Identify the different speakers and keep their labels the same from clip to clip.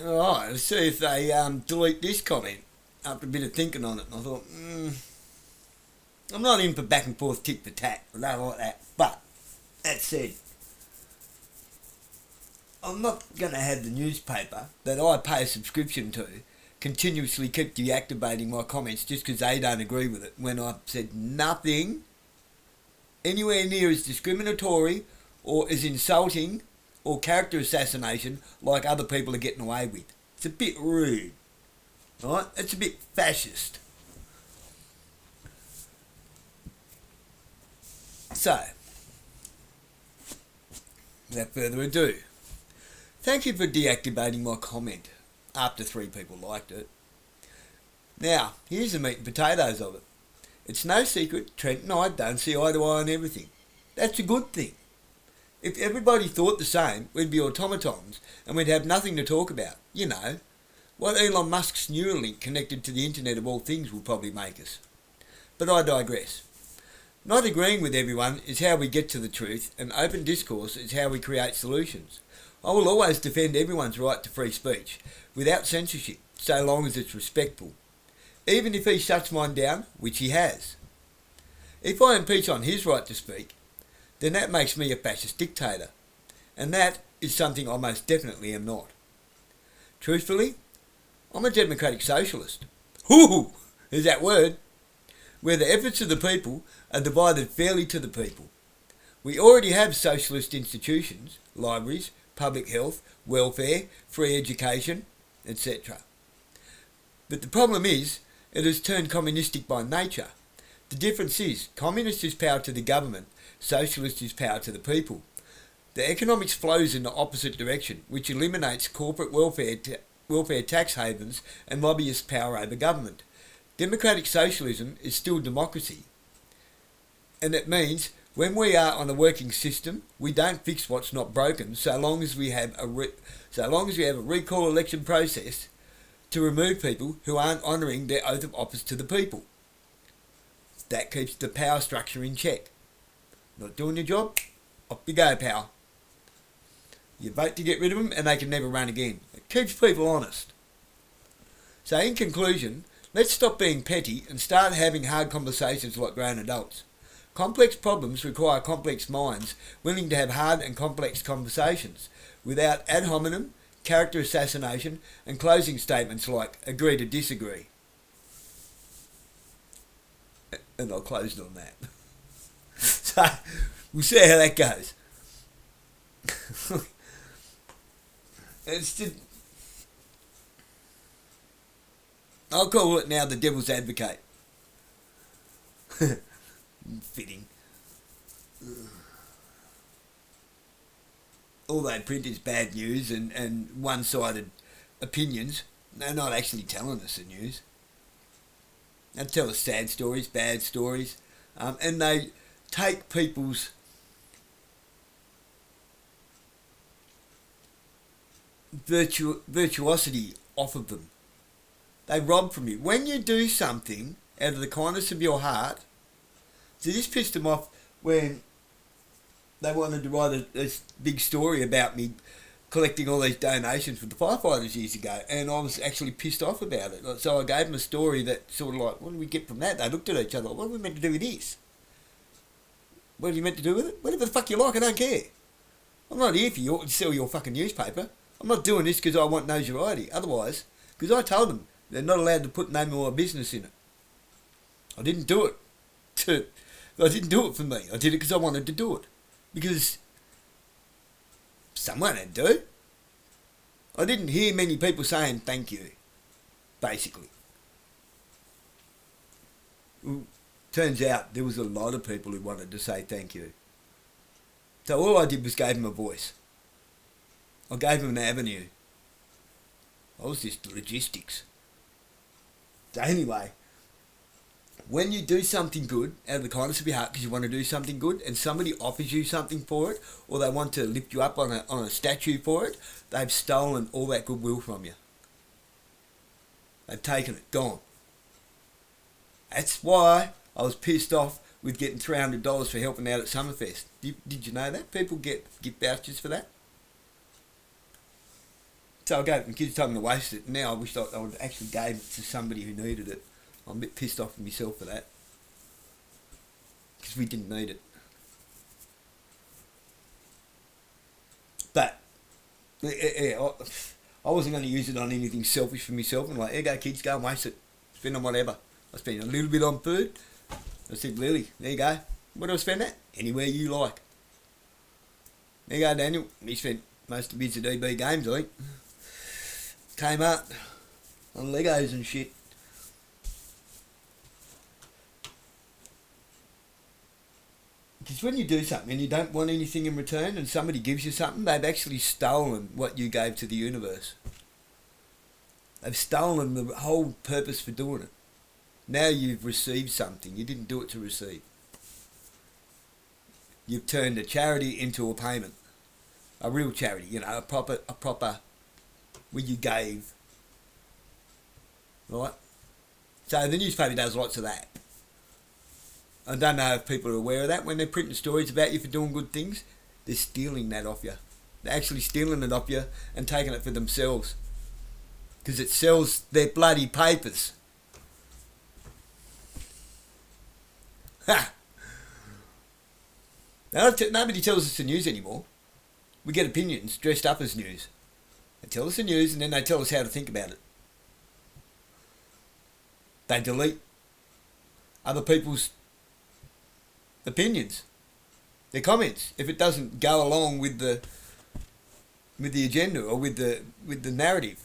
Speaker 1: Right, let's see if they delete this comment after a bit of thinking on it. And I thought, I'm not in for back and forth tit for tat. I don't like that. But, that said, I'm not going to have the newspaper that I pay a subscription to continuously keep deactivating my comments just because they don't agree with it when I've said nothing anywhere near as discriminatory or as insulting or character assassination like other people are getting away with. It's a bit rude, right? It's a bit fascist. So, without further ado, thank you for deactivating my comment after 3 people liked it. Now, here's the meat and potatoes of it. It's no secret Trent and I don't see eye to eye on everything. That's a good thing. If everybody thought the same, we'd be automatons and we'd have nothing to talk about. You know, what Elon Musk's Neuralink connected to the Internet of all things will probably make us. But I digress. Not agreeing with everyone is how we get to the truth, and open discourse is how we create solutions. I will always defend everyone's right to free speech, without censorship, so long as it's respectful. Even if he shuts mine down, which he has. If I impeach on his right to speak, then that makes me a fascist dictator. And that is something I most definitely am not. Truthfully, I'm a democratic socialist. Hoo! Is that word? Where the efforts of the people are divided fairly to the people. We already have socialist institutions, libraries, public health, welfare, free education, etc. But the problem is, it has turned communistic by nature. The difference is, communist is power to the government, socialist is power to the people. The economics flows in the opposite direction, which eliminates corporate welfare tax havens and lobbyist power over government. Democratic socialism is still democracy. And it means when we are on a working system, we don't fix what's not broken so long as we have a recall election process to remove people who aren't honouring their oath of office to the people. That keeps the power structure in check. Not doing your job? Off you go, pal. You vote to get rid of them and they can never run again. It keeps people honest. So in conclusion, let's stop being petty and start having hard conversations like grown adults. Complex problems require complex minds willing to have hard and complex conversations without ad hominem, character assassination and closing statements like agree to disagree. And I closed on that. So, we'll see how that goes. It's just, I'll call it now the devil's advocate. Fitting. All they print is bad news and one-sided opinions. They're not actually telling us the news. They tell us sad stories, bad stories, and they take people's virtuosity off of them. They rob from you. When you do something out of the kindness of your heart, so this pissed them off when they wanted to write this big story about me collecting all these donations for the firefighters years ago, and I was actually pissed off about it. So I gave them a story that sort of like, what do we get from that? They looked at each other, what are we meant to do with this? What are you meant to do with it? Whatever the fuck you like, I don't care. I'm not here for you to sell your fucking newspaper. I'm not doing this because I want notoriety. Otherwise, because I told them they're not allowed to put name of my business in it. I didn't do it. I didn't do it for me. I did it because I wanted to do it. Because someone had to. I didn't hear many people saying thank you, basically. Well, turns out there was a lot of people who wanted to say thank you. So all I did was gave them a voice. I gave them an avenue. I was just logistics. So anyway, when you do something good out of the kindness of your heart because you want to do something good and somebody offers you something for it or they want to lift you up on a statue for it, they've stolen all that goodwill from you. They've taken it, gone. That's why I was pissed off with getting $300 for helping out at Summerfest. Did you know that? People get gift vouchers for that. So I gave it, and kids told me to waste it. Now I wish I would actually gave it to somebody who needed it. I'm a bit pissed off with myself for that. Because we didn't need it. But, yeah, I wasn't going to use it on anything selfish for myself. And like, here you go kids, go and waste it. Spend on whatever. I spent a little bit on food. I said, Lily, there you go. What do I spend that? Anywhere you like. There you go, Daniel. He spent most of his at EB Games, I think. Kmart. On Legos and shit. Because when you do something and you don't want anything in return and somebody gives you something, they've actually stolen what you gave to the universe. They've stolen the whole purpose for doing it. Now you've received something. You didn't do it to receive. You've turned a charity into a payment. A real charity, you know, a proper, where you gave. Right? So the newspaper does lots of that. I don't know if people are aware of that. When they're printing stories about you for doing good things, they're stealing that off you. They're actually stealing it off you and taking it for themselves. Because it sells their bloody papers. Ha! Nobody tells us the news anymore. We get opinions dressed up as news. They tell us the news and then they tell us how to think about it. They delete other people's opinions, their comments, if it doesn't go along with the agenda or with the narrative.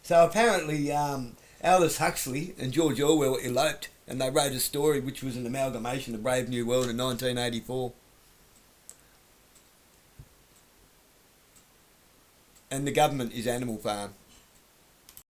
Speaker 1: So apparently Aldous Huxley and George Orwell eloped and they wrote a story which was an amalgamation of Brave New World in 1984. And the government is Animal Farm.